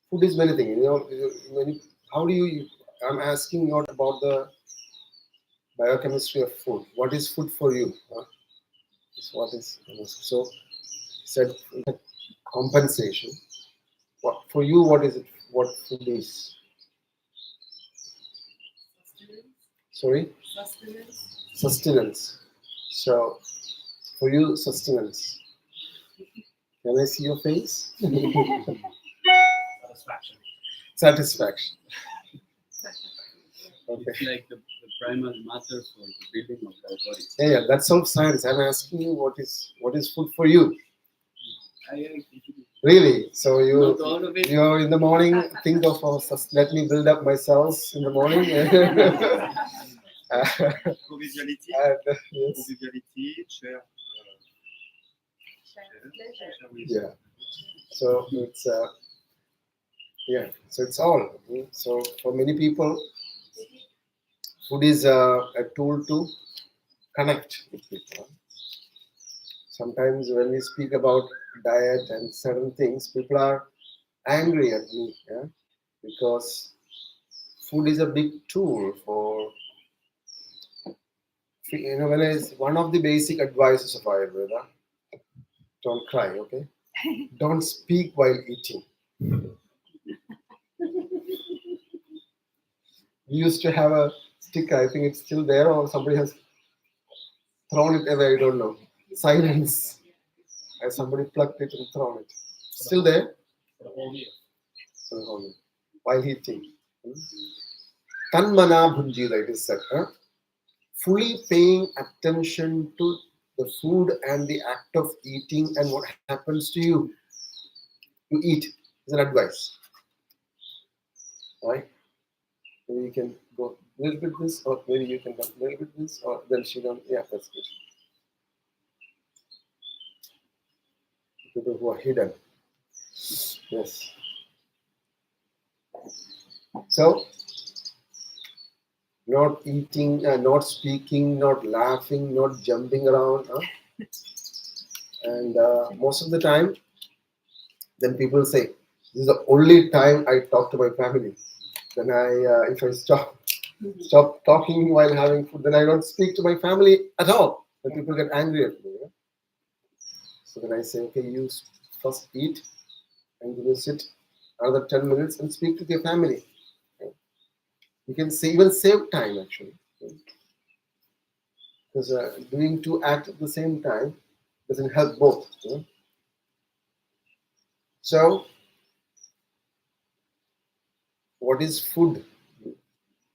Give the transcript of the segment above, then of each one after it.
Food is many things. How do you? I'm asking not about the biochemistry of food. What is food for you? Huh? Is what is so said compensation. What for you? What is it? What food is? Sorry, sustenance. So for you, sustenance. Can I see your face? Satisfaction. Satisfaction. Okay. It's like the primal matter for the building of our body. Yeah, that's all science. I'm asking you what is food for you? I Really? So Not all of it. you're in the morning think of let me build up my cells in the morning. Conviviality, And, yes. conviviality, share, share with Yeah. So it's yeah. So it's all. So for many people, food is a tool to connect with people. Sometimes when we speak about diet and certain things, people are angry at me, yeah, because food is a big tool for when it's one of the basic advices of Ayurveda. Don't cry, okay? Don't speak while eating. We used to have a sticker. I think it's still there, or somebody has thrown it away. I don't know. Silence. And somebody plucked it and thrown it. Still there. For the whole year. While eating. Tanmana bhunjida, it is said. Huh? Fully paying attention to the food and the act of eating and what happens to you. You eat is an advice. Right? Maybe you can go a little bit this, or maybe you can go a little bit this, or then she don't. Yeah, that's good. People who are hidden. Yes. So, not eating, not speaking, not laughing, not jumping around. Huh? And most of the time, then people say, "This is the only time I talk to my family." Then if I stop talking while having food, then I don't speak to my family at all. Then people get angry at me. Yeah? So then I say, okay, you first eat, and you will sit another 10 minutes and speak with your family. Okay? You can even save time actually. Okay? Because doing two acts at the same time doesn't help both. You know? So, what is food?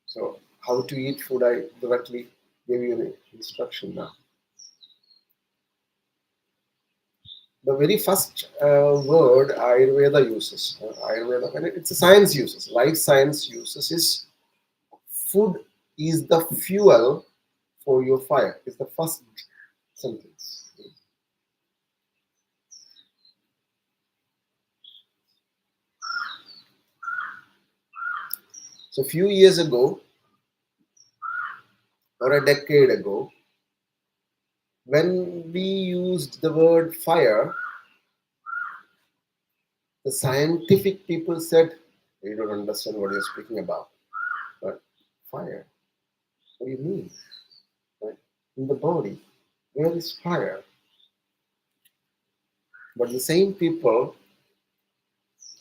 So, how to eat food? I directly gave you an instruction now. The very first word Ayurveda uses, Ayurveda, and it's a science uses, life science uses, is food is the fuel for your fire. It's the first sentence. So, a few years ago, or a decade ago, when we used the word fire, the scientific people said, "You don't understand what you're speaking about." But fire, what do you mean? Right? In the body, where is fire? But the same people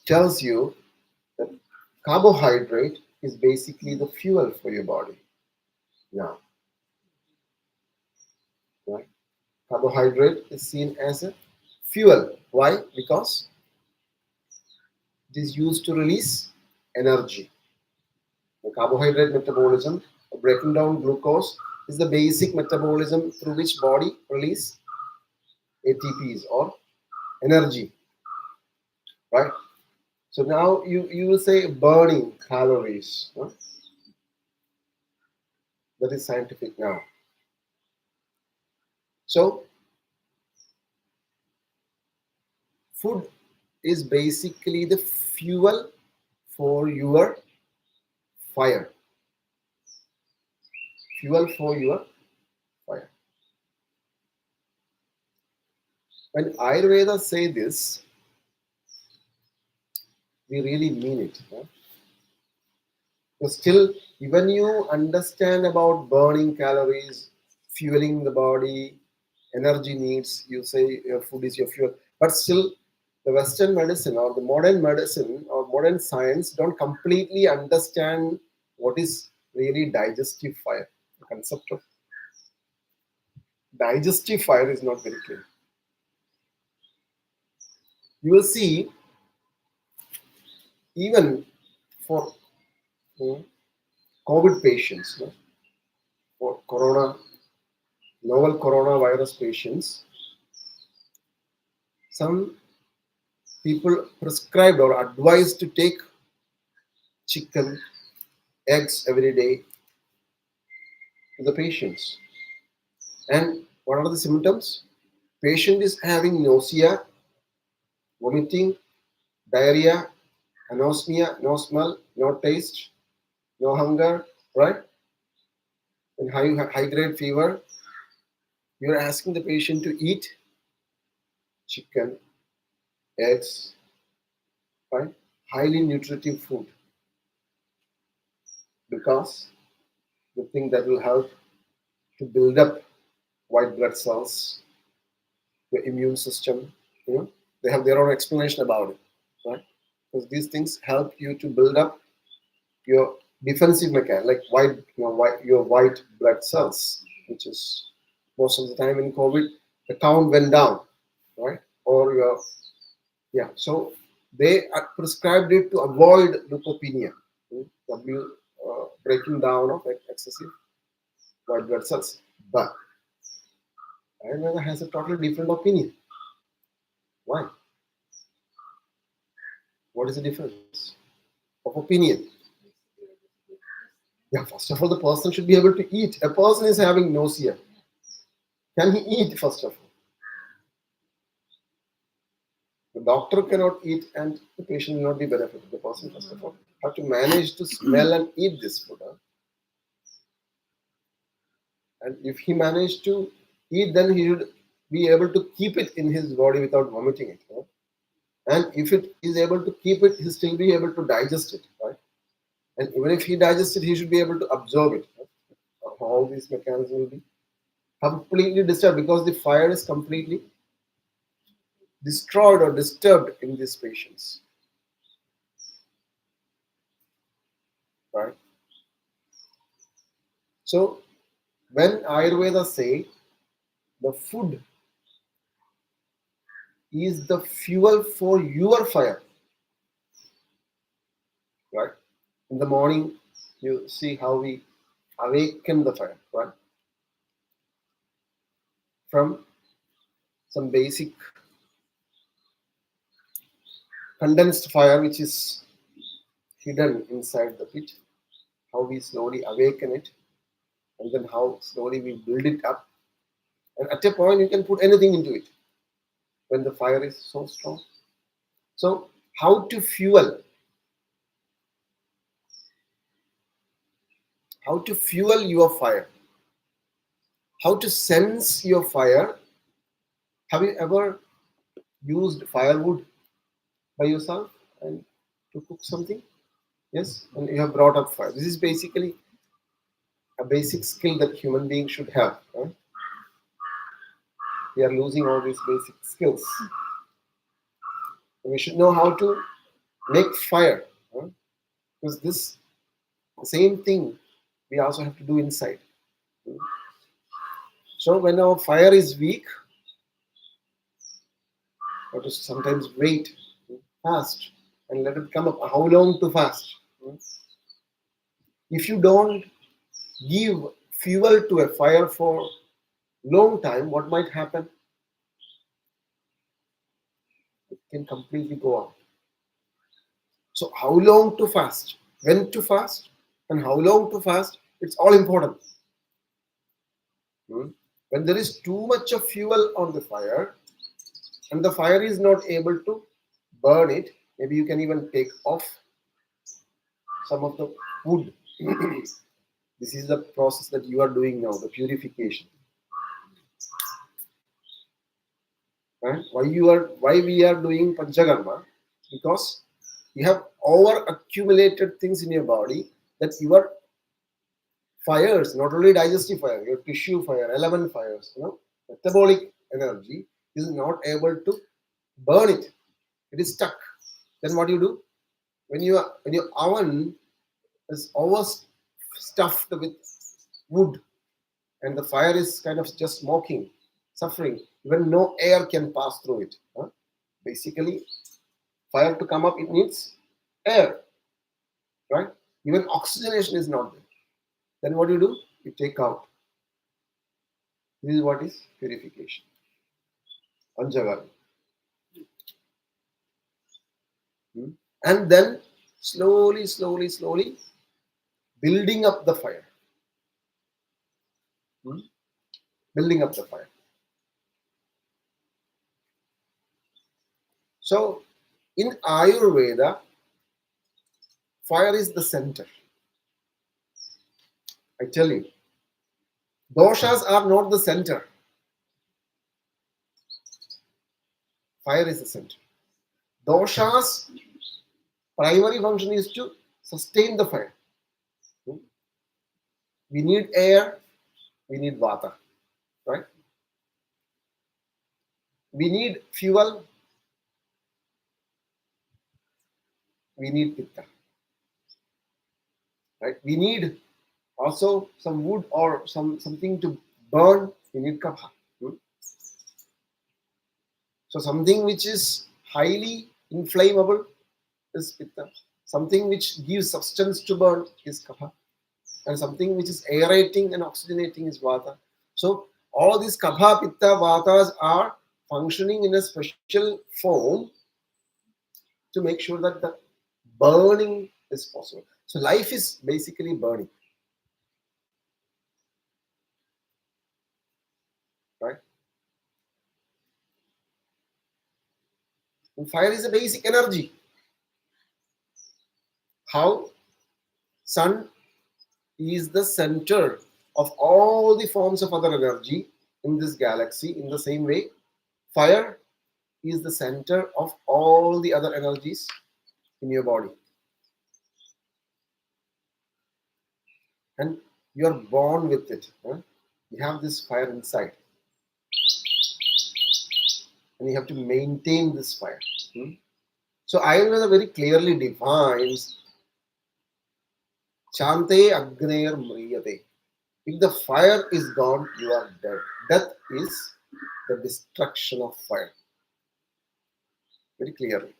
tells you that carbohydrate is basically the fuel for your body. Now, right? Carbohydrate is seen as a fuel. Why? Because it is used to release energy. The carbohydrate metabolism, breaking down glucose, is the basic metabolism through which body release ATPs or energy, right? So now you will say burning calories. Huh? That is scientific now. So food is basically the fuel for your fire. Fuel for your fire. When Ayurveda say this, we really mean it. Huh? So still, even you understand about burning calories, fueling the body, energy needs, you say your food is your fuel, but still, the Western medicine or the modern medicine or modern science don't completely understand what is really digestive fire. The concept of digestive fire is not very clear. You will see, even for COVID patients, for novel coronavirus patients, some people prescribed or advised to take chicken, eggs every day to the patients. And what are the symptoms? Patient is having nausea, vomiting, diarrhea, anosmia, no smell, no taste, no hunger, right? And high grade fever. You're asking the patient to eat chicken, eggs, right? Highly nutritive food, because the thing that will help to build up white blood cells, the immune system, they have their own explanation about it, right? Because these things help you to build up your defensive mechanism, like your white blood cells, which is most of the time in COVID, the count went down, right? Or so they are prescribed it to avoid leukopenia, breaking down of excessive white blood cells. But Ayurveda has a totally different opinion. Why? What is the difference of opinion? Yeah, first of all, the person should be able to eat. A person is having nausea. Can he eat, first of all? The doctor cannot eat and the patient will not be benefited. The person, first of all, have to manage to smell and eat this food. And if he managed to eat, then he should be able to keep it in his body without vomiting it. And if it is able to keep it, he still be able to digest it. Right? And even if he digests it, he should be able to absorb it. Right? All these mechanisms will be completely disturbed because the fire is completely destroyed or disturbed in these patients. Right? So when Ayurveda say the food is the fuel for your fire, right? In the morning, you see how we awaken the fire, right? From some basic condensed fire which is hidden inside the pit, how we slowly awaken it, and then how slowly we build it up. And at a point, you can put anything into it when the fire is so strong. So, how to fuel? How to fuel your fire? How to sense your fire? Have you ever used firewood by yourself and to cook something? Yes, and you have brought up fire. This is basically a basic skill that human beings should have. Right? We are losing all these basic skills. We should know how to make fire, because this same thing we also have to do inside. So when our fire is weak, we have to sometimes wait, fast, and let it come up. How long to fast? If you don't give fuel to a fire for long time, what might happen? It can completely go out. So how long to fast, when to fast, and how long to fast, it's all important. When there is too much of fuel on the fire and the fire is not able to burn it, maybe you can even take off some of the wood. This is the process that you are doing now, the purification. Right? Why we are doing Panchakarma? Because You have over accumulated things in your body that your fires, not only digestive fire, your tissue fire, element fires, metabolic energy is not able to burn it. It is stuck. Then what do? When your oven is overstuffed with wood and the fire is kind of just smoking, suffering, even no air can pass through it. Basically, fire to come up, it needs air, right? Even oxygenation is not there. Then what do? You take out. This is what is purification. Anjagar. And then slowly building up the fire. Building up the fire. So in Ayurveda, fire is the center. I tell you, doshas are not the center. Fire is the center. Doshas' primary function is to sustain the fire. We need air, we need vata, right? We need fuel, we need pitta, right? We need also some wood or something to burn, we need kapha. So something which is highly inflammable is pitta. Something which gives substance to burn is kapha. And something which is aerating and oxygenating is vata. So all these kapha, pitta, vatas are functioning in a special form to make sure that the burning is possible. So life is basically burning. Right? And fire is a basic energy. How? Sun is the center of all the forms of other energy in this galaxy. In the same way, fire is the center of all the other energies in your body. And you are born with it. You have this fire inside. And you have to maintain this fire. So Ayurveda very clearly defines Chante Agneir Mriyate. If the fire is gone, you are dead. Death is the destruction of fire. Very clearly.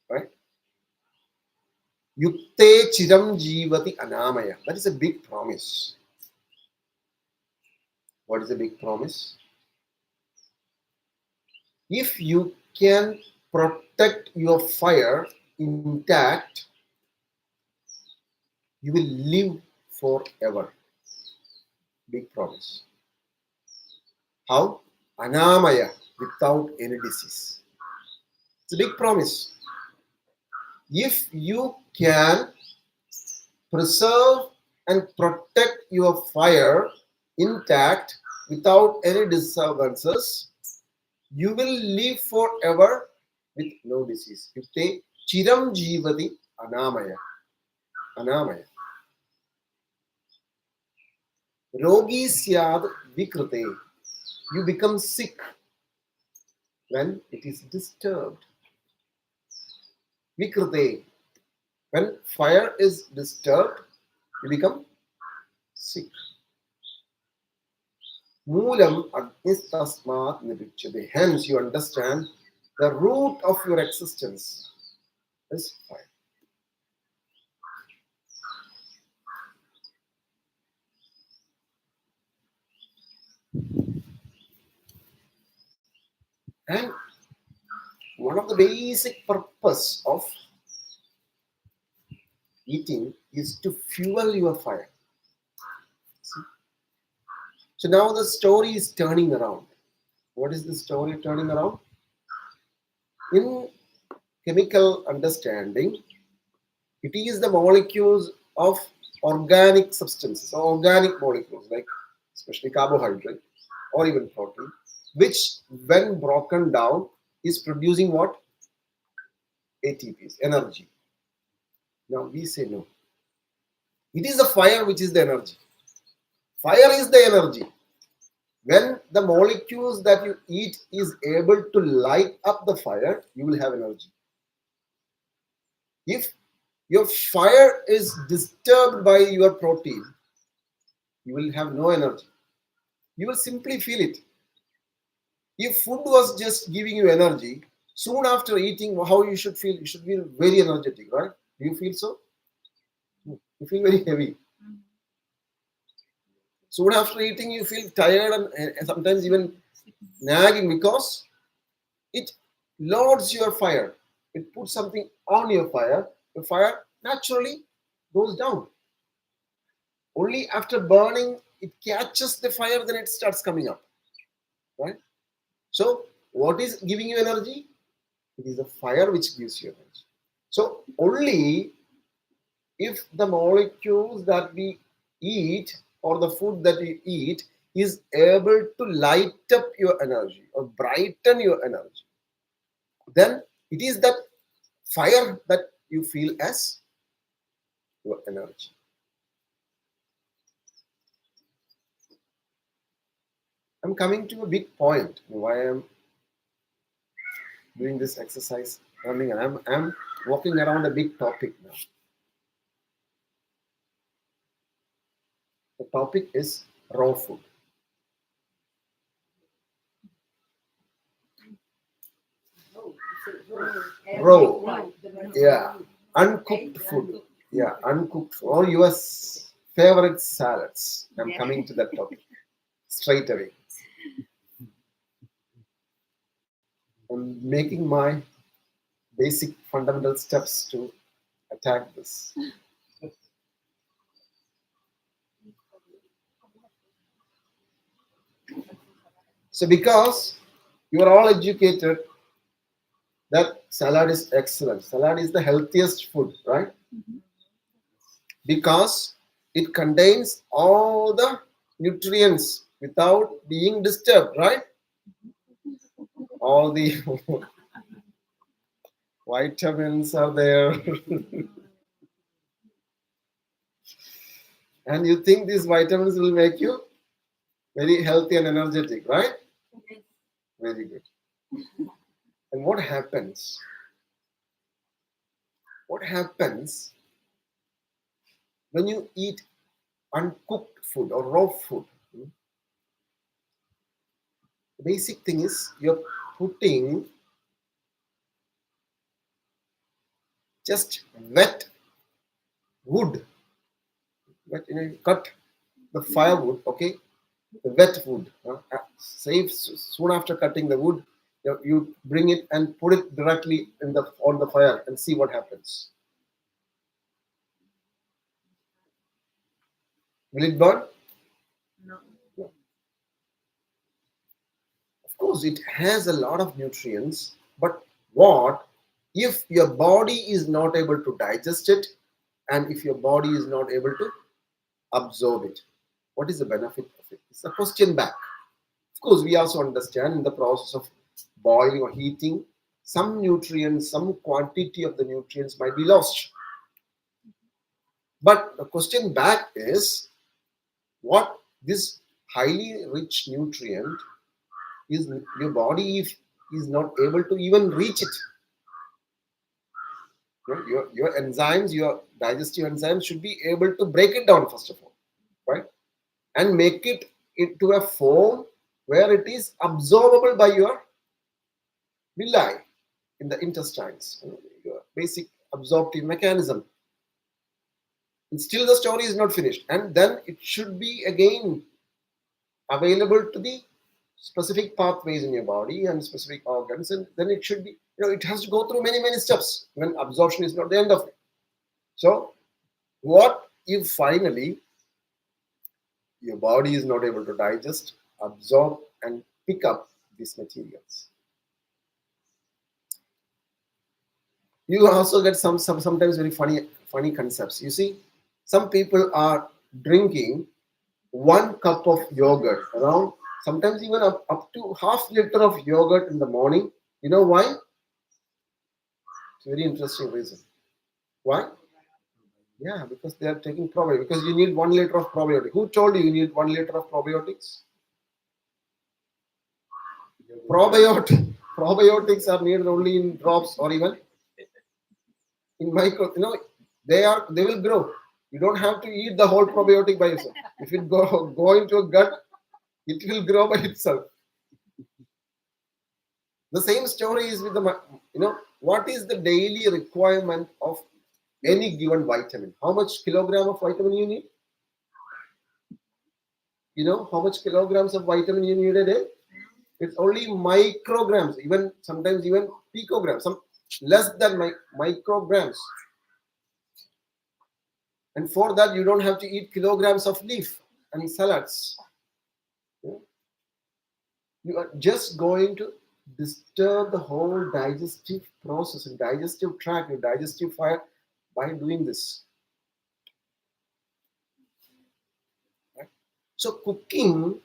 Right? Yukte Chiram Jivati Anamaya. That is a big promise. What is a big promise? If you can protect your fire intact, you will live forever. Big promise. How? Anamaya, without any disease. It's a big promise. If you can preserve and protect your fire intact without any disturbances, you will live forever with no disease. Yukte Chiram Jivati Anamaya. Anamaya. Rogi Syad Vikrute. You become sick when it is disturbed. Vikrute. When fire is disturbed, you become sick. Moolam Agnistasmat Nirichyate. Hence, you understand the root of your existence is fire. And one of the basic purpose of eating is to fuel your fire. See? So now the story is turning around. What is the story turning around? In chemical understanding, it is the molecules of organic substances or organic molecules like especially carbohydrate or even protein, which when broken down is producing what? ATPs, energy. Now we say no. It is the fire which is the energy. Fire is the energy. When the molecules that you eat is able to light up the fire, you will have energy. If your fire is disturbed by your protein, you will have no energy. You will simply feel it. If food was just giving you energy, soon after eating, how you should feel? You should feel very energetic, right? Do you feel so? You feel very heavy. Soon after eating, you feel tired and sometimes even nagging because it loads your fire. It puts something on your fire. The fire naturally goes down. Only after burning, it catches the fire, then it starts coming up. Right? So, what is giving you energy? It is the fire which gives you energy. So, only if the molecules that we eat or the food that we eat is able to light up your energy or brighten your energy, then it is that fire that you feel as your energy. I'm coming to a big point why I'm doing this exercise. I'm walking around a big topic now. The topic is raw food. Raw, yeah, uncooked food, yeah, uncooked food, or your favorite salads. I'm coming to that topic straight away. I'm making my basic fundamental steps to attack this. So, because you are all educated, that salad is excellent. Salad is the healthiest food, right? Because it contains all the nutrients without being disturbed, right? All the vitamins are there. And you think these vitamins will make you very healthy and energetic, right? Very good. And what happens? What happens when you eat uncooked food or raw food? The basic thing is you're putting just wet wood. You cut the firewood, okay? The wet wood. Say soon after cutting the wood, you bring it and put it directly on the fire and see what happens. Will it burn? No. Of course, it has a lot of nutrients, but what if your body is not able to digest it and if your body is not able to absorb it? What is the benefit of it? It's a question back. Of course, we also understand in the process of boiling or heating, some nutrients, some quantity of the nutrients might be lost. But the question back is, what this highly rich nutrient is your body is not able to even reach it. Your enzymes, your digestive enzymes should be able to break it down first of all, right? And make it into a form where it is absorbable by your villi in the intestines, your basic absorptive mechanism. And still the story is not finished. And then it should be again available to the specific pathways in your body and specific organs. And then it should be, it has to go through many, many steps when absorption is not the end of it. So what if finally your body is not able to digest, absorb, and pick up these materials? You also get sometimes very funny concepts. You see, some people are drinking 1 cup of yogurt, around sometimes even up to half liter of yogurt in the morning. You know why? It's a very interesting reason. Why? Yeah, because they are taking probiotics. Because you need 1 liter of probiotic. Who told you need 1 liter of probiotics? Probiotics are needed only in drops or even in micro. They will grow. You don't have to eat the whole probiotic by yourself. If it go into a gut, it will grow by itself. The same story is with what is the daily requirement of any given vitamin? How much kilogram of vitamin you need? You know how much kilograms of vitamin you need a day? It's only micrograms, even sometimes even picograms, some less than micrograms. And for that, you don't have to eat kilograms of leaf and salads. You are just going to disturb the whole digestive process and digestive tract, your digestive fire by doing this. Right? So cooking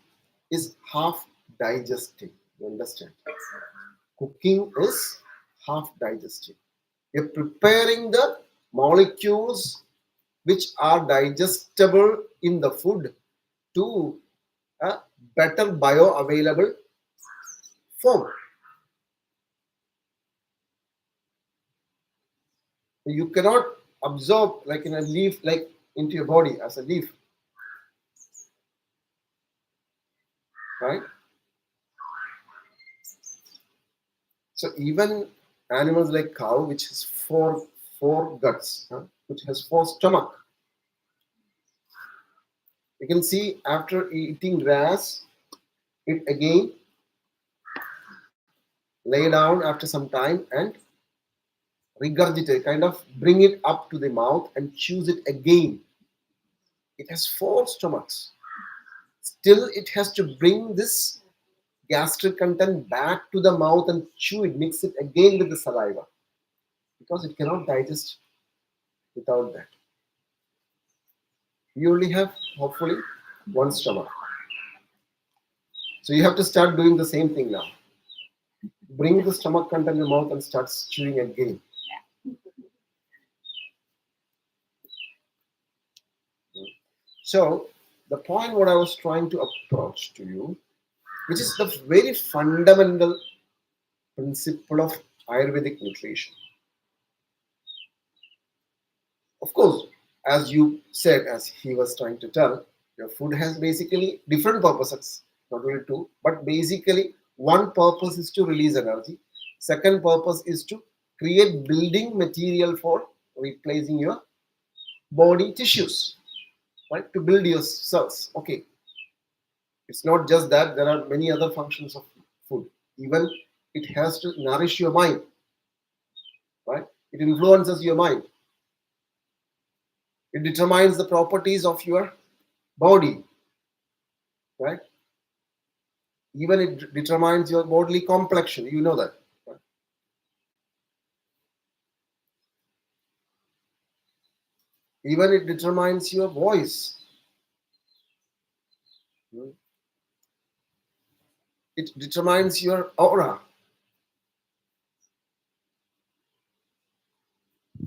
is half digesting. You understand? Cooking is half digesting. You're preparing the molecules which are digestible in the food to a better bioavailable form. You cannot absorb like in a leaf, like into your body as a leaf, right? So even animals like cow, which has four guts, which has 4 stomach. You can see after eating grass, it again lay down after some time and regurgitate, kind of bring it up to the mouth and chews it again. It has 4 stomachs. Still, it has to bring this gastric content back to the mouth and chew it, mix it again with the saliva, because it cannot digest without that. You only have, hopefully, 1 stomach. So you have to start doing the same thing now. Bring the stomach content in the mouth and start chewing again. So the point what I was trying to approach to you, which is the very fundamental principle of Ayurvedic nutrition. Of course, as you said, as he was trying to tell, your food has basically different purposes, not only 2, but basically one purpose is to release energy. Second purpose is to create building material for replacing your body tissues, right? To build your cells. Okay. It's not just that, there are many other functions of food. Even it has to nourish your mind, right? It influences your mind. It determines the properties of your body, right? Even it determines your bodily complexion. You know that. Right? Even it determines your voice. It determines your aura.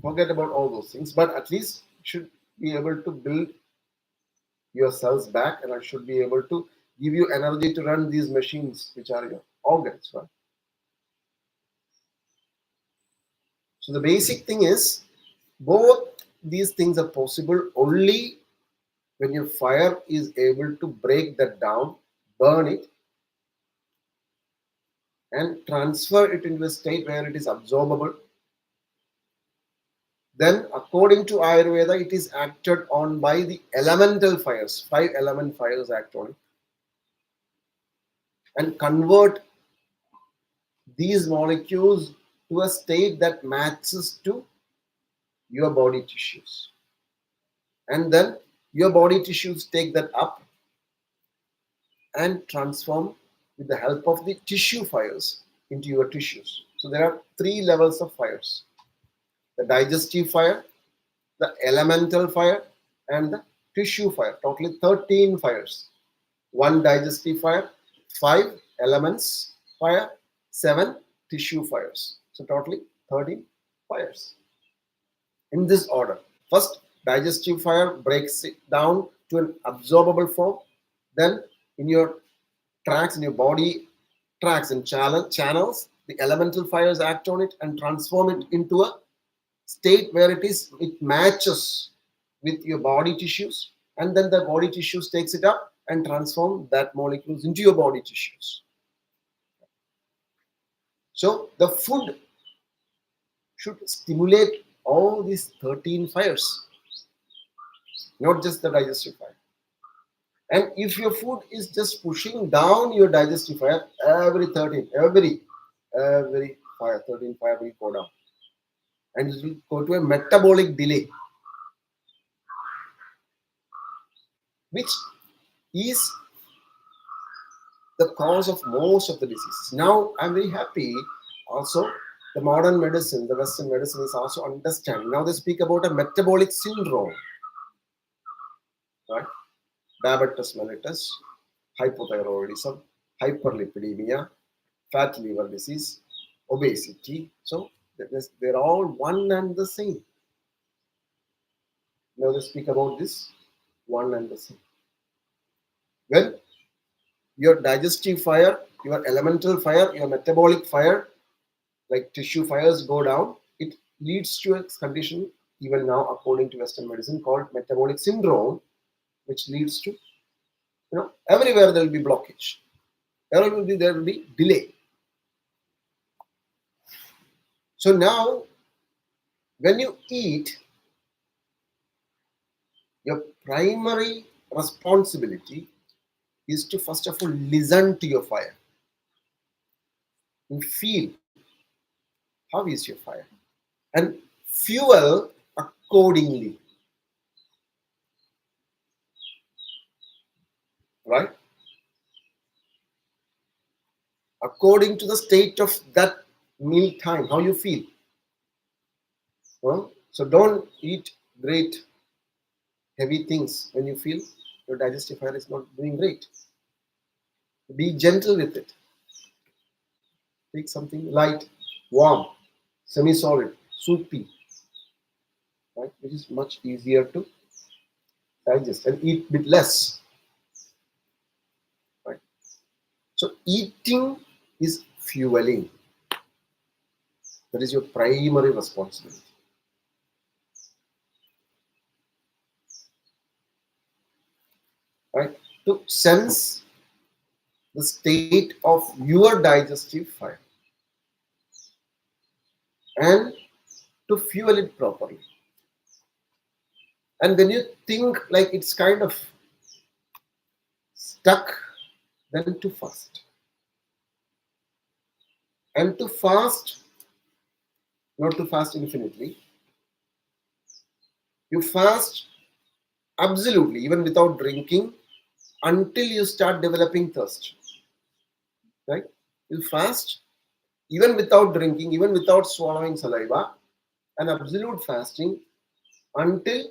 Forget about all those things, but at least you should be able to build your cells back, and I should be able to give you energy to run these machines, which are your organs, right? So the basic thing is, both these things are possible only when your fire is able to break that down, burn it, and transfer it into a state where it is absorbable. Then, according to Ayurveda, it is acted on by the elemental fires. 5 element fires act on it and convert these molecules to a state that matches to your body tissues. And then your body tissues take that up and transform with the help of the tissue fires into your tissues. So there are 3 levels of fires: the digestive fire, the elemental fire, and the tissue fire. Totally 13 fires. 1 digestive fire, 5 elements fire, 7 tissue fires. So totally 13. fires in this order. First, digestive fire breaks it down to an absorbable form. Then, in your tracks, in your body tracks and channels, the elemental fires act on it and transform it into a state where it matches with your body tissues, and then the body tissues takes it up and transform that molecules into your body tissues. So the food should stimulate all these 13 fires, not just the digestive fire. And if your food is just pushing down your digestive fire, every fire, 13 fire will go down. And it will go to a metabolic delay, which is the cause of most of the diseases. Now, I'm very happy also the modern medicine, the Western medicine is also understanding. Now they speak about a metabolic syndrome, right? Diabetes mellitus, hypothyroidism, hyperlipidemia, fatty liver disease, obesity. So they're all one and the same. Now they speak about this one and the same. When your digestive fire, your elemental fire, your metabolic fire, like tissue fires go down, it leads to a condition, even now according to Western medicine, called metabolic syndrome, which leads to, everywhere there will be blockage. There will be delay. So now, when you eat, your primary responsibility is to first of all listen to your fire and feel how is your fire and fuel accordingly. Right? According to the state of that meal time, how you feel. So don't eat great heavy things when you feel your digestive fire is not doing great. Be gentle with it. Take something light, warm, semi-solid, soupy, right? Which is much easier to digest, and eat a bit less. Right? So eating is fueling. That is your primary responsibility. Right? To sense the state of your digestive fire and to fuel it properly. And when you think like it's kind of stuck, then to fast. And to fast, not to fast infinitely. You fast absolutely, even without drinking, until you start developing thirst. Right? You fast even without drinking, even without swallowing saliva, and absolute fasting until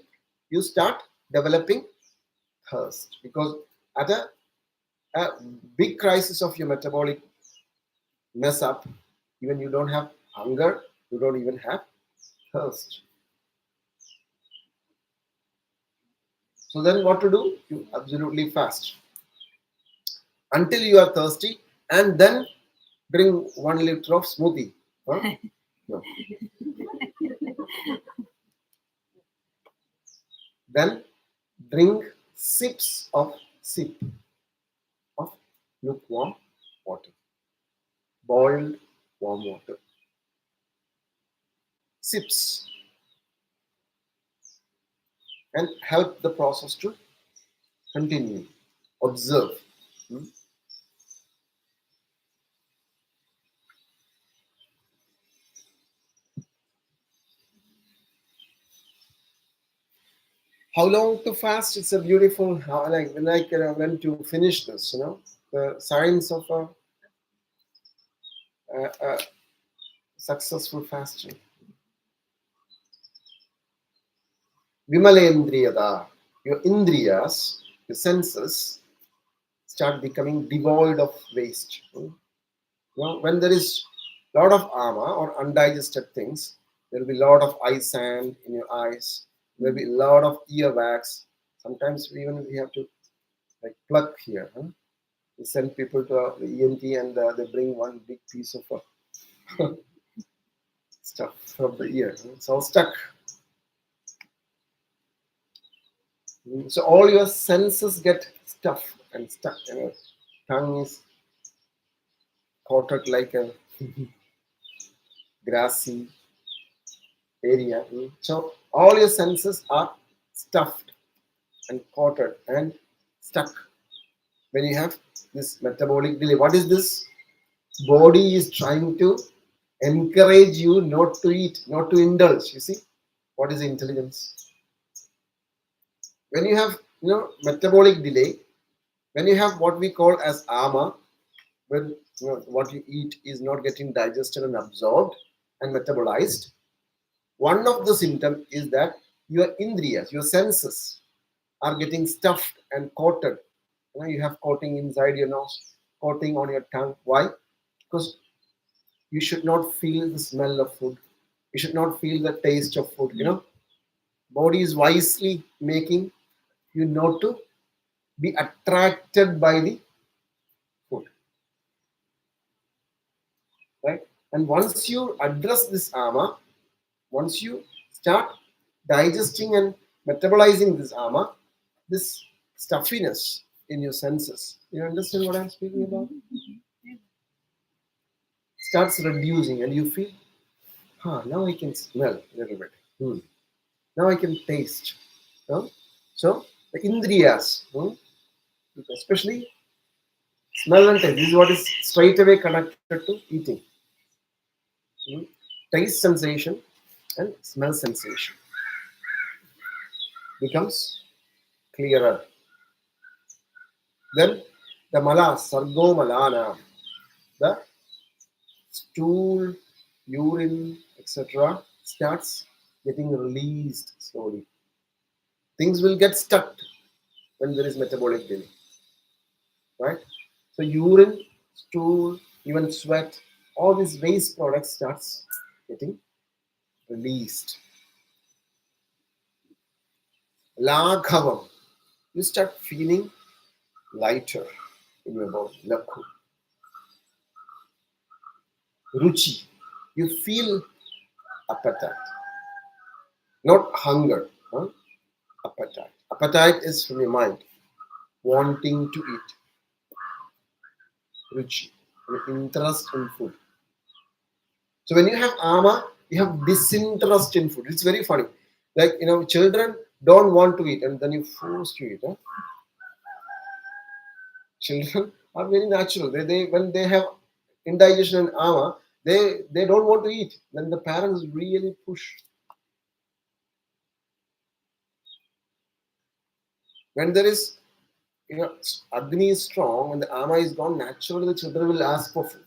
you start developing thirst. Because at a big crisis of your metabolic mess up, even you don't have hunger, you don't even have thirst. So then what to do? You absolutely fast until you are thirsty, and then drink 1 liter of smoothie. Huh? No. Then drink sip of lukewarm water, boiled warm water. Sips, and help the process to continue. Observe. How long to fast? It's a beautiful, when I went to finish this, the science of a successful fasting. Vimalendriyada, your indriyas, your senses, start becoming devoid of waste. When there is a lot of ama or undigested things, There will be a lot of eye sand in your eyes. There will be a lot of ear wax. Sometimes even we have to like pluck here. Huh? We send people to the ENT and they bring one big piece of stuff from the ear. It's all stuck. So all your senses get stuffed and stuck. Tongue is coated like a grassy area. So all your senses are stuffed and coated and stuck when you have this metabolic delay. What is this? Body is trying to encourage you not to eat, not to indulge. You see, what is intelligence? When you have metabolic delay, when you have what we call as ama, when what you eat is not getting digested and absorbed and metabolized, one of the symptoms is that your indriyas, your senses, are getting stuffed and coated. You have coating inside your nose, coating on your tongue. Why? Because you should not feel the smell of food. You should not feel the taste of food. Body is wisely making you not to be attracted by the food, right? And once you address this ama, once you start digesting and metabolizing this ama, this stuffiness in your senses, you understand what I'm speaking about? Starts reducing, and you feel, now I can smell a little bit. Now I can taste. So the indriyas, especially smell and taste, this is what is straight away connected to eating. Taste sensation and smell sensation becomes clearer. Then the mala, sargo malana, the stool, urine, etc., starts getting released slowly. Things will get stuck when there is metabolic delay, right? So urine, stool, even sweat, all these waste products starts getting released. Laghavam, you start feeling lighter in your body. Lakhu. Ruchi, you feel appetite, not hunger. Appetite. Appetite is from your mind, wanting to eat. Ruchi, interest in food. So when you have ama, you have disinterest in food. It's very funny. Like children don't want to eat, and then you force to eat. Children are very natural. They when they have indigestion and ama, they don't want to eat. Then the parents really push. When there is Agni is strong and the ama is gone, naturally the children will ask for food.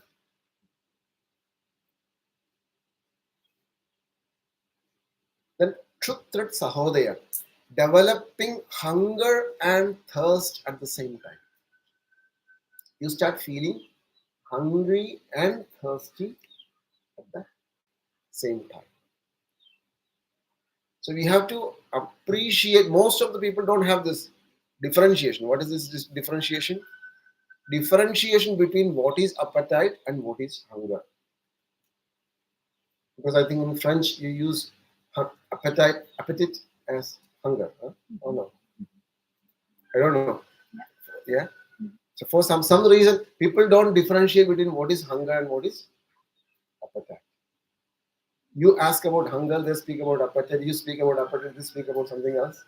Then Trutrat Sahodaya, developing hunger and thirst at the same time. You start feeling hungry and thirsty at the same time. So we have to appreciate, most of the people don't have this differentiation. What is this differentiation? Differentiation between what is appetite and what is hunger. Because I think in French you use appetite as hunger. Oh no, I don't know. Yeah. So for some reason, people don't differentiate between what is hunger and what is appetite. You ask about hunger, they speak about appetite. You speak about appetite, they speak about something else,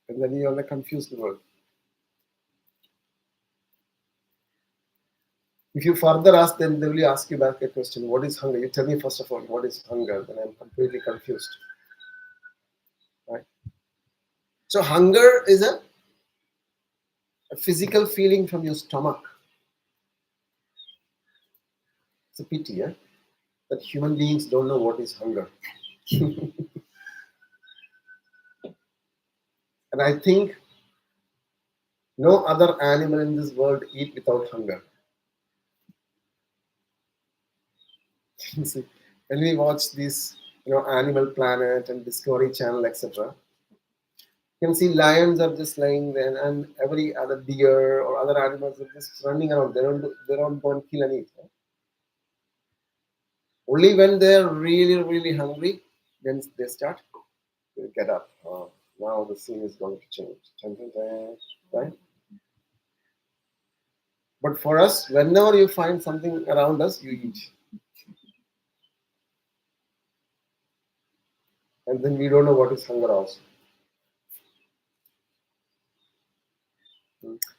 and then you're like confused world. If you further ask, then they will ask you back a question: what is hunger? You tell me first of all what is hunger. Then I'm completely confused. Right. So hunger is a physical feeling from your stomach. It's a pity, that human beings don't know what is hunger. And I think no other animal in this world eat without hunger. See, when we watch these Animal Planet and Discovery Channel, etc. You can see lions are just lying there, and every other deer or other animals are just running around. They don't go and kill and eat. Only when they're really, really hungry, then they start to get up. Now the scene is going to change. Dun, dun, dun, right? But for us, whenever you find something around us, you eat. And then we don't know what is hunger also.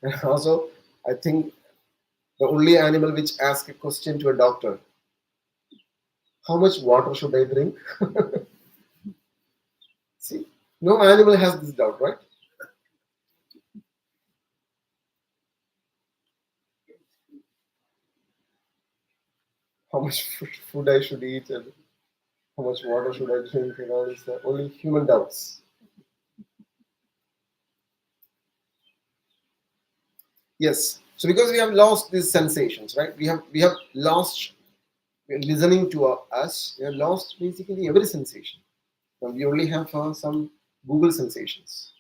And also, I think the only animal which asks a question to a doctor, how much water should I drink? See, no animal has this doubt, right? How much food I should eat and how much water should I drink, it's only human doubts. Yes. So because we have lost these sensations, right? We have lost listening to us. We have lost basically every sensation. Now we only have some Google sensations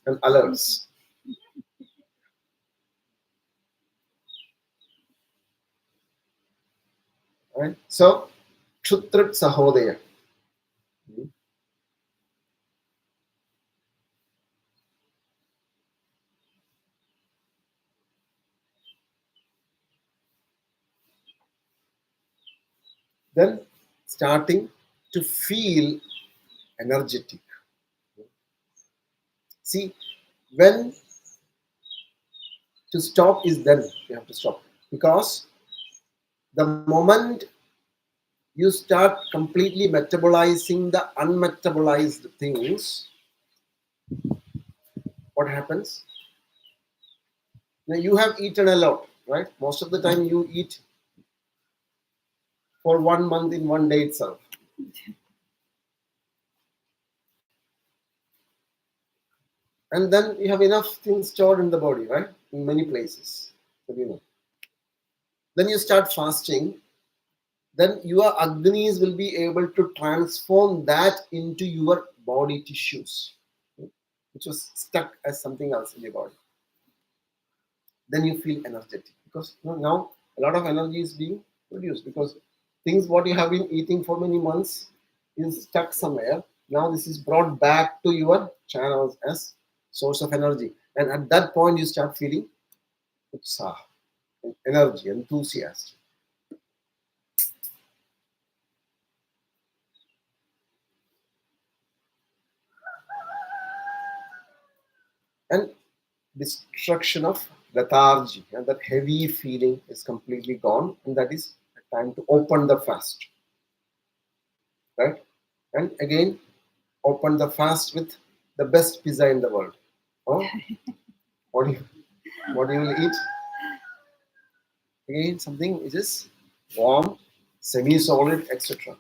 and alerts. Right? So Kshutra Sahodaya. Then starting to feel energetic. See, when to stop is then you have to stop. Because the moment you start completely metabolizing the unmetabolized things, what happens? Now you have eaten a lot, right? Most of the time you eat for 1 month in one day itself. And then you have enough things stored in the body, right? In many places. So. Then you start fasting, then your Agnis will be able to transform that into your body tissues, which was stuck as something else in your body. Then you feel energetic because now a lot of energy is being produced because things what you have been eating for many months is stuck somewhere. Now this is brought back to your channels as source of energy, and at that point you start feeling utsah, energy, enthusiasm. And destruction of lethargy, and that heavy feeling is completely gone, and that is the time to open the fast, right? And again, open the fast with the best pizza in the world. Oh, what you will eat? Again, something which is warm, semi-solid, etc.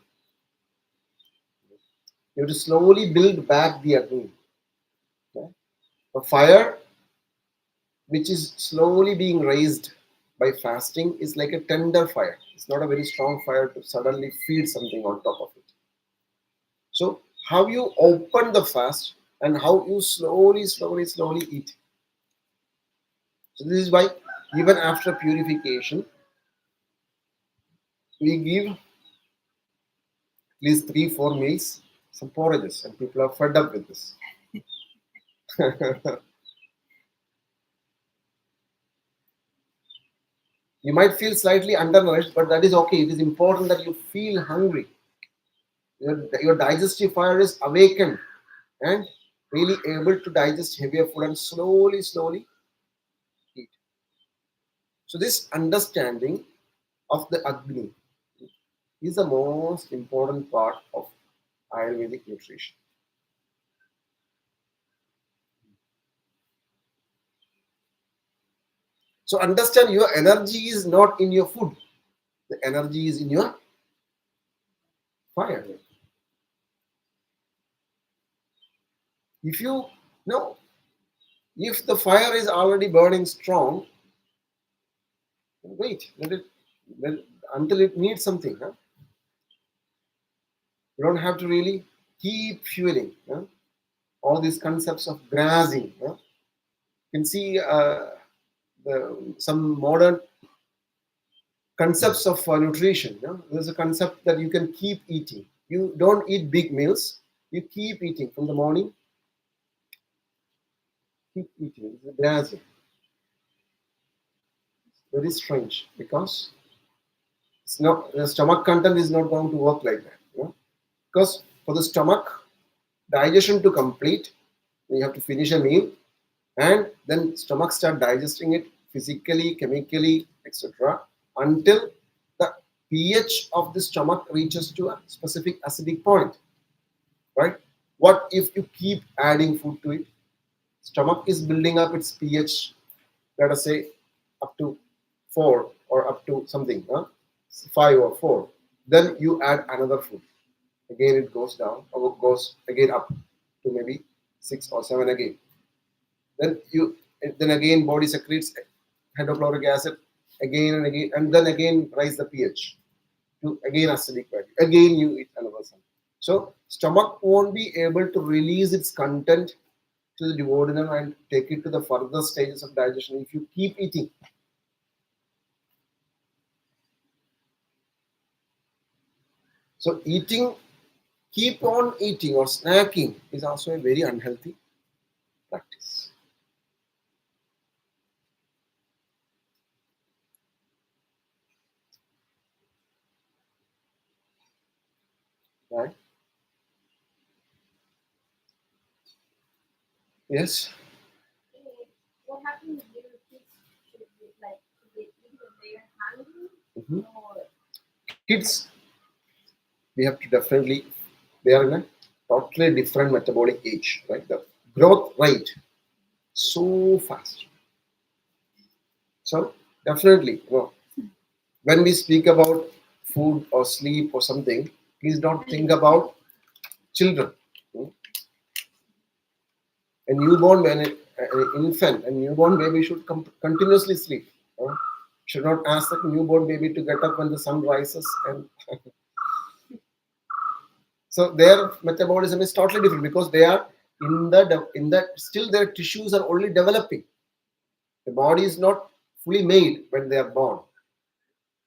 You have to slowly build back the Agni. Okay? A fire which is slowly being raised by fasting is like a tender fire. It's not a very strong fire to suddenly feed something on top of it. So, how you open the fast and how you slowly eat. So, this is why even after purification, we give at least 3-4 meals, some porridges, and people are fed up with this. You might feel slightly undernourished, but that is okay. It is important that you feel hungry. Your digestive fire is awakened and really able to digest heavier food and slowly eat. So this understanding of the Agni is the most important part of Ayurvedic nutrition. So understand your energy is not in your food. The energy is in your fire. If you know, if the fire is already burning strong, wait, let it until it needs something. Huh? You don't have to really keep fueling. All these concepts of grazing. You can see some modern concepts of nutrition. There's a concept that you can keep eating. You don't eat big meals. You keep eating from the morning. Keep eating. It's grazing. Very strange because it's not the stomach content is not going to work like that. Because for the stomach digestion to complete, you have to finish a meal, and then stomach start digesting it physically, chemically, etc. until the pH of the stomach reaches to a specific acidic point. Right? What if you keep adding food to it? Stomach is building up its pH, let us say up to 4 or up to something, 5 or 4. Then you add another food. Again it goes down or goes again up to maybe 6 or 7 again. Then again body secretes hydrochloric acid again and again, and then again rise the pH to again acidic value. Again you eat another something. So stomach won't be able to release its content to the duodenum and take it to the further stages of digestion if you keep eating. So keep on eating or snacking is also a very unhealthy practice. Right? Yes? What happens if little kids should they eat when they are hungry? Mhm. Or Kids, we have to definitely, they are in a totally different metabolic age, right? The growth rate so fast. So definitely, when we speak about food or sleep or something, please don't think about children. A newborn, an infant, a newborn baby should continuously sleep. Should not ask that newborn baby to get up when the sun rises, and so their metabolism is totally different because they are in the still their tissues are only developing. The body is not fully made when they are born,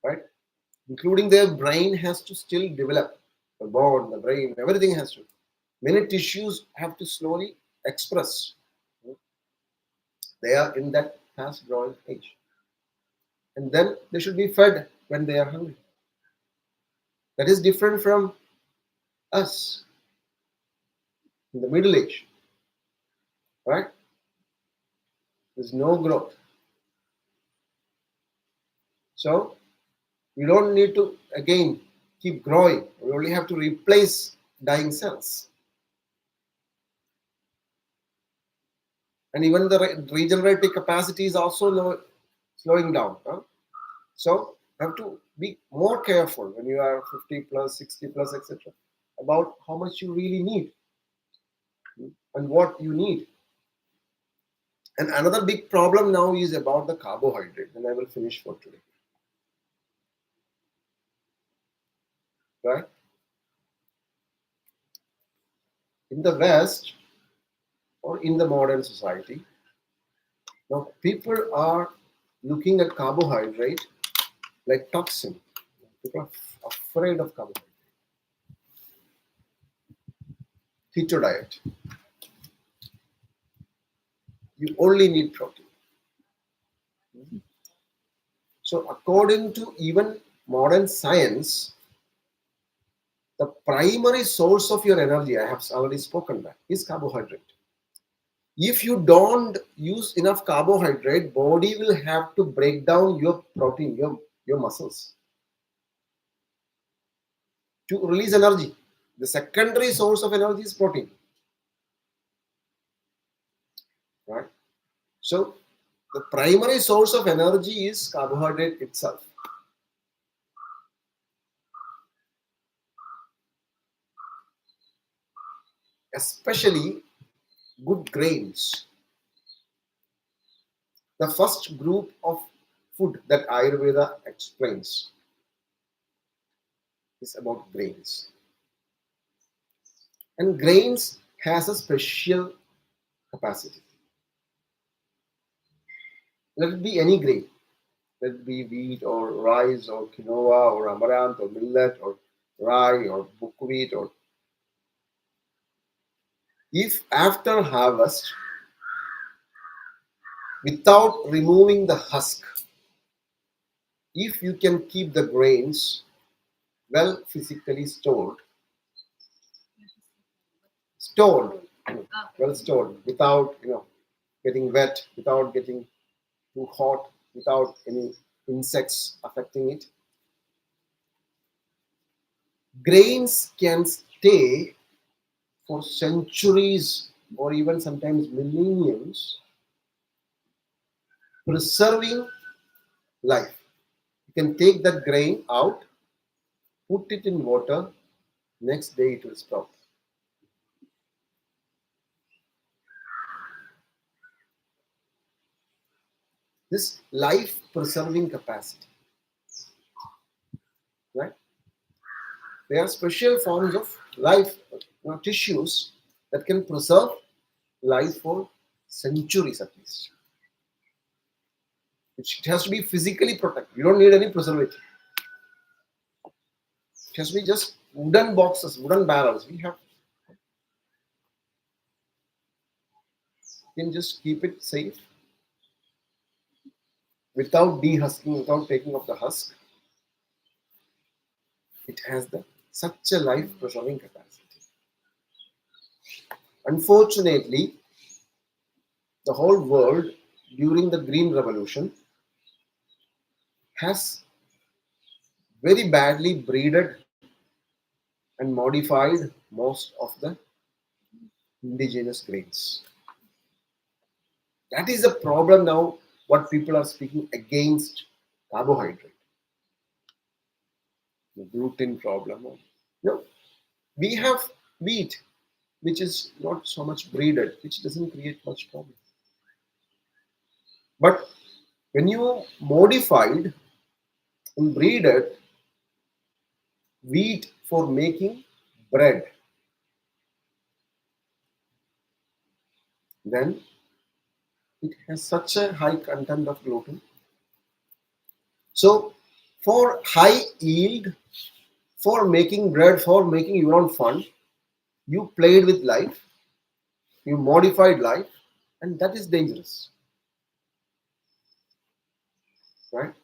right? Including their brain has to still develop. The bone, the brain, everything has to. Many tissues have to slowly express. They are in that fast growing age. And then they should be fed when they are hungry. That is different from us in the middle age, right? There's no growth. So we don't need to again keep growing. We only have to replace dying cells. And even the regenerative capacity is also slowing down. So you have to be more careful when you are 50 plus, 60 plus, etc. about how much you really need and what you need. And another big problem now is about the carbohydrate, and I will finish for today. Right? In the West or in the modern society, now people are looking at carbohydrate like toxin. People are afraid of carbohydrate. Keto diet. You only need protein. So according to even modern science, the primary source of your energy, I have already spoken that, is carbohydrate. If you don't use enough carbohydrate, body will have to break down your protein, your muscles to release energy. The secondary source of energy is protein. Right? So the primary source of energy is carbohydrate itself. Especially good grains. The first group of food that Ayurveda explains is about grains. And grains has a special capacity. Let it be any grain. Let it be wheat or rice or quinoa or amaranth or millet or rye or buckwheat, or if after harvest, without removing the husk, if you can keep the grains well physically stored, well stored, without getting wet, without getting too hot, without any insects affecting it, grains can stay for centuries or even sometimes millenniums, preserving life. You can take that grain out, put it in water, next day it will sprout. This life preserving capacity, right? There are special forms of life, tissues that can preserve life for centuries at least. It has to be physically protected. You don't need any preservative. It has to be just wooden boxes, wooden barrels. You can just keep it safe without dehusking, without taking off the husk. It has such a life preserving capacity. Unfortunately, the whole world during the Green Revolution has very badly breeded and modified most of the indigenous grains. That is the problem now, what people are speaking against carbohydrate. The gluten problem. No, we have wheat, which is not so much breeded, which doesn't create much problem. But when you modified and breeded wheat for making bread, then it has such a high content of gluten. So for high yield, for making bread, for making your own fun, you played with life, you modified life, and that is dangerous, right?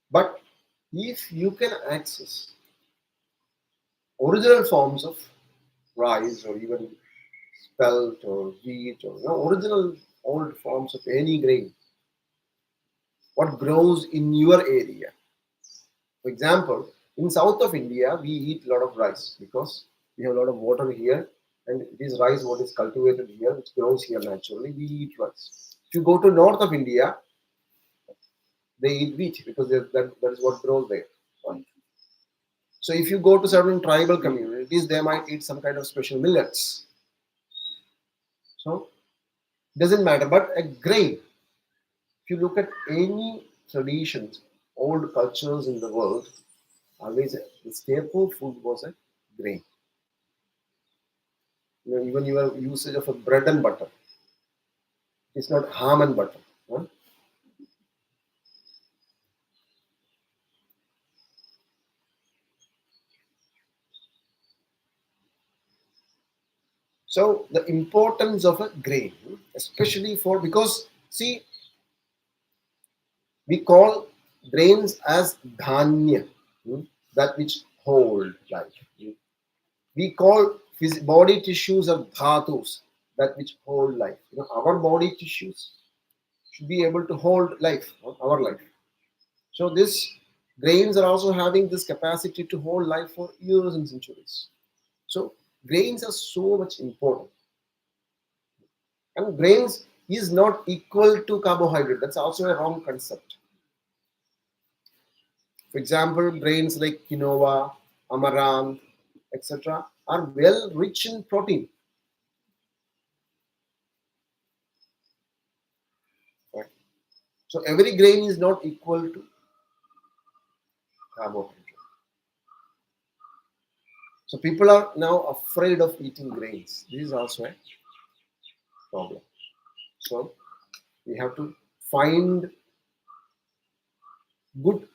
But if you can access original forms of rice or even spelt or wheat or original old forms of any grain, what grows in your area. For example, in south of India, we eat a lot of rice because we have a lot of water here, and it is rice what is cultivated here, which grows here naturally. We eat rice. If you go to north of India, they eat wheat because that is what grows there. Right? So if you go to certain tribal communities, they might eat some kind of special millets. So it doesn't matter. But a grain, if you look at any traditions, old cultures in the world, always the staple food was a grain. Even your usage of a bread and butter, it's not ham and butter. Huh? So the importance of a grain, especially for, because see, we call grains as dhanya, that which hold life. We call body tissues as dhatus, that which hold life. Our body tissues should be able to hold life, our life. So this grains are also having this capacity to hold life for years and centuries. So grains are so much important. And grains is not equal to carbohydrate. That's also a wrong concept. For example, grains like quinoa, amaranth, etc., are well rich in protein. Right? So every grain is not equal to carbohydrate. So people are now afraid of eating grains. This is also a problem. So we have to find good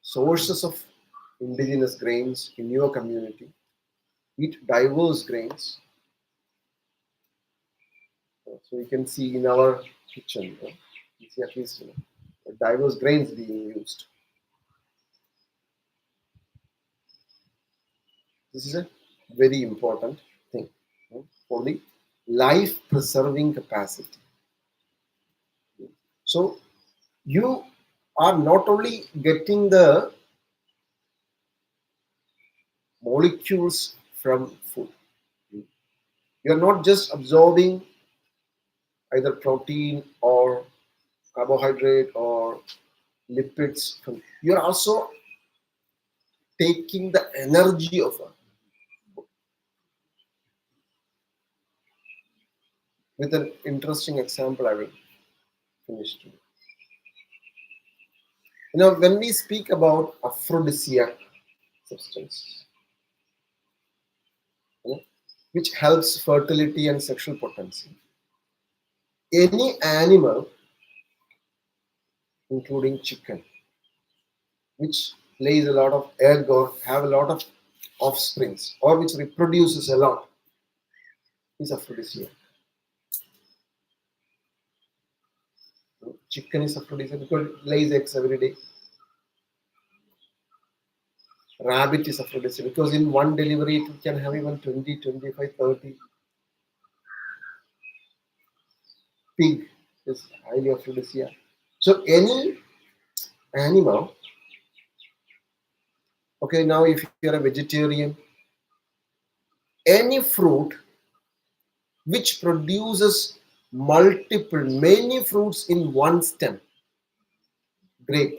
sources of indigenous grains in your community. Eat diverse grains. So you can see in our kitchen, you see at least diverse grains being used. This is a very important thing for the life preserving capacity. So you are not only getting the molecules from food, you are not just absorbing either protein or carbohydrate or lipids from, you are also taking the energy of a, with an interesting example I will finish today. When we speak about aphrodisiac substance, which helps fertility and sexual potency, any animal, including chicken, which lays a lot of egg or have a lot of offsprings or which reproduces a lot, is aphrodisiac. Chicken is aphrodisiac because it lays eggs every day. Rabbit is aphrodisiac because in one delivery it can have even 20, 25, 30. Pig is highly aphrodisiac. So any animal, okay, now if you're a vegetarian, any fruit which produces many fruits in one stem, grape,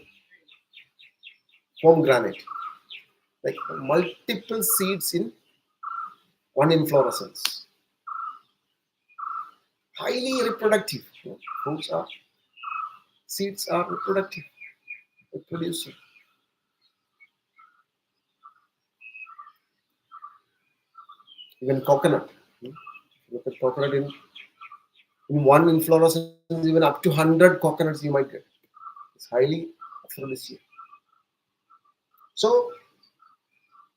pomegranate, like multiple seeds in one inflorescence, highly reproductive. Fruits are, seeds are reproductive, reproducing. Even coconut, look at coconut in one inflorescence, even up to 100 coconuts you might get. It's highly aphrodisiac. So,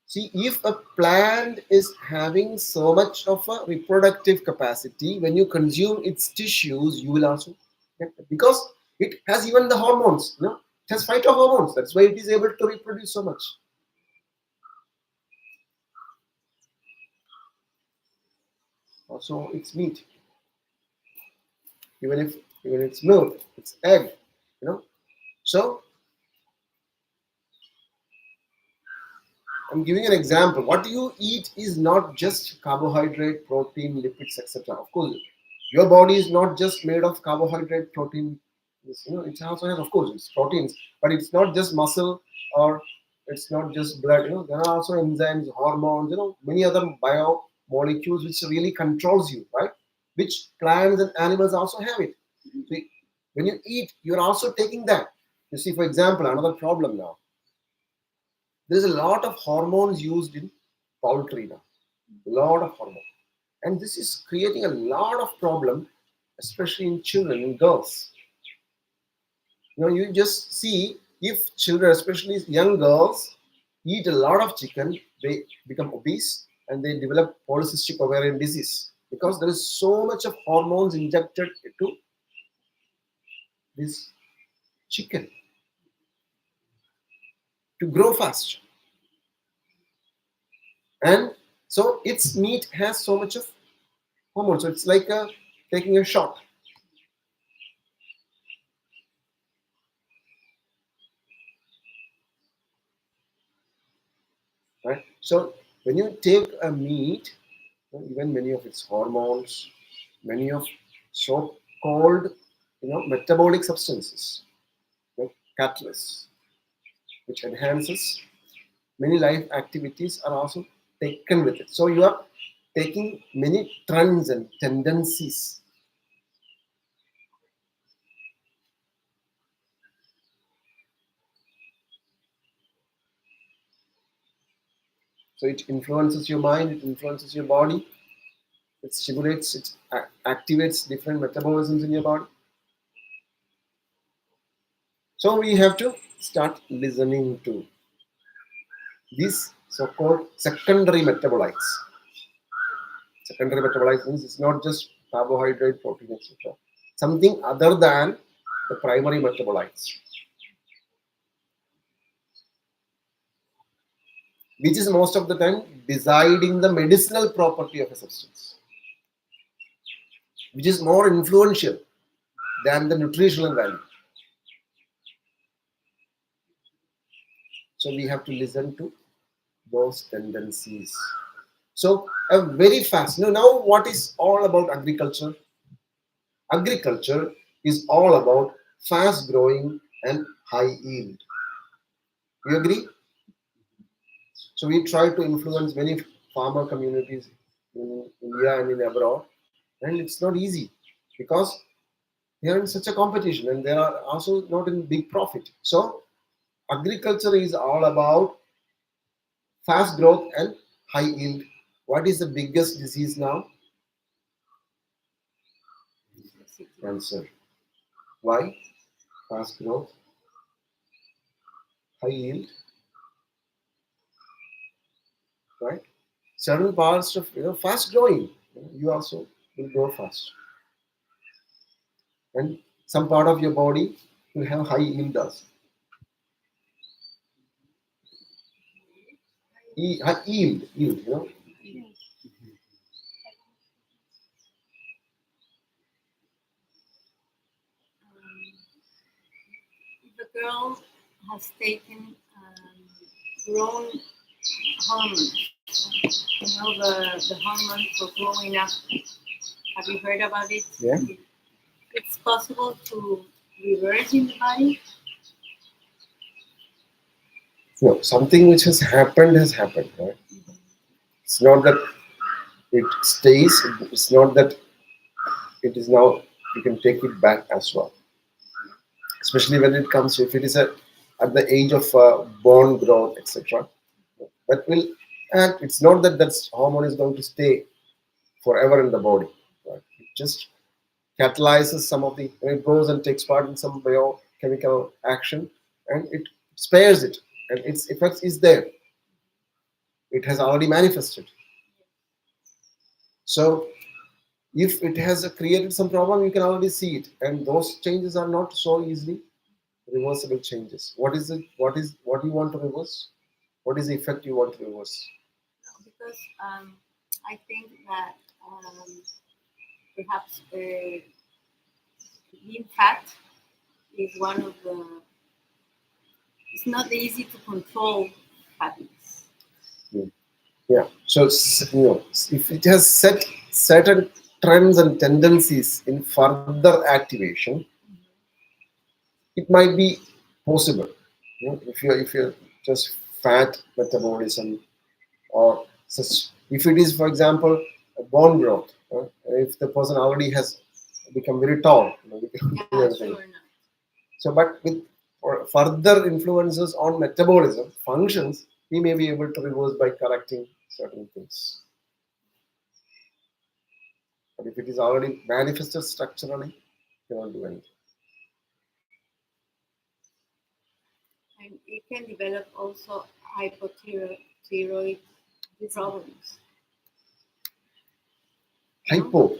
see, if a plant is having so much of a reproductive capacity, when you consume its tissues, you will also get that. Because it has even the hormones, it has phytohormones. That's why it is able to reproduce so much. Also, it's meat. Even it's milk, it's egg, So I'm giving an example. What you eat is not just carbohydrate, protein, lipids, etc. Of course, your body is not just made of carbohydrate, protein. It also has, of course, it's proteins, but it's not just muscle or it's not just blood. There are also enzymes, hormones, many other biomolecules which really controls you, right? Which plants and animals also have it. So when you eat, you're also taking that. You see, for example, another problem now. There's a lot of hormones used in poultry now. A lot of hormones. And this is creating a lot of problem, especially in children, in girls. You just see if children, especially young girls, eat a lot of chicken, they become obese and they develop polycystic ovarian disease because there is so much of hormones injected into this chicken to grow fast. And so its meat has so much of hormones. So it's like taking a shot. Right? So when you take a meat, even many of its hormones, many of so-called metabolic substances, catalysts, which enhances many life activities are also taken with it. So you are taking many trends and tendencies. So it influences your mind, it influences your body, it stimulates, it activates different metabolisms in your body. So we have to start listening to these so-called secondary metabolites. Secondary metabolites means it's not just carbohydrate, protein, etc. Something other than the primary metabolites, which is most of the time deciding the medicinal property of a substance, which is more influential than the nutritional value. So we have to listen to those tendencies. So a very fast. Now what is all about agriculture? Agriculture is all about fast growing and high yield. You agree? So we try to influence many farmer communities in India and in abroad, and it's not easy because they are in such a competition and they are also not in big profit. So agriculture is all about fast growth and high yield. What is the biggest disease now? Cancer. Why? Fast growth, high yield, right? Certain parts of fast growing, you also will grow fast, and some part of your body will have high yield also. High yield. If a girl has taken grown hormones, the hormone for growing up. Have you heard about it? Yeah. It's possible to reverse in the body. No, something which has happened, right? It's not that it stays. It's not that it is now you can take it back as well. Especially when it comes to if it is at the age of bone growth, etc. That will, and it's not that that hormone is going to stay forever in the body. Right? It just catalyzes some of the, when it goes and takes part in some biochemical action, and it spares it, and its effects is there. It has already manifested. So if it has created some problem, you can already see it, and those changes are not so easily reversible changes. What is it? What do you want to reverse? What is the effect you want to reverse? Because I think that perhaps lean fat is one of the. It's not easy to control fatness. Yeah. So if it has set certain trends and tendencies in further activation, it might be possible. If you're just fat metabolism, or such, if it is, for example, a bone growth, if the person already has become very tall, we can do Yeah, everything. sure enough. So, but with further influences on metabolism functions, we may be able to reverse by correcting certain things. But if it is already manifested structurally, you cannot do anything. And it can develop also hypothyroid problems. Hypo.